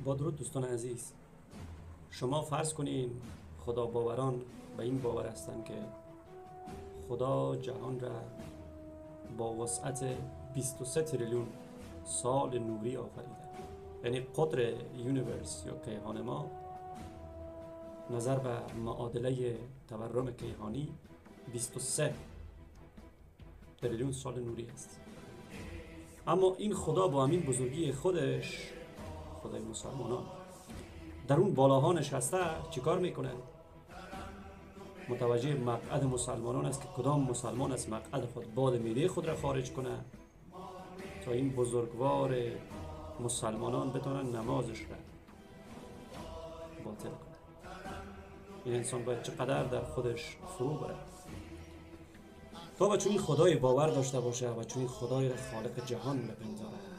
با درود دوستان عزیز، شما فرض کنین خدا باوران به این باور هستند که خدا جهان را با وسعت 23 تریلیون سال نوری آفریده. یعنی قطر یونیورس یا کیهان ما نظر به معادله تورم کیهانی 23 تریلیون سال نوری است. اما این خدا با همین بزرگی خودش، خدای مسلمانان، در اون بالاها نشسته چیکار میکنه؟ متوجه مقعد مسلمانان است که کدام مسلمان از مقعد خود باد میده خود را خارج کنه تا این بزرگوار مسلمانان بتونن نمازش را باطل کنه. این انسان باید چقدر در خودش فرو بره تا به چون خدای باور داشته باشه و چون خدای را خالق جهان بپنداره.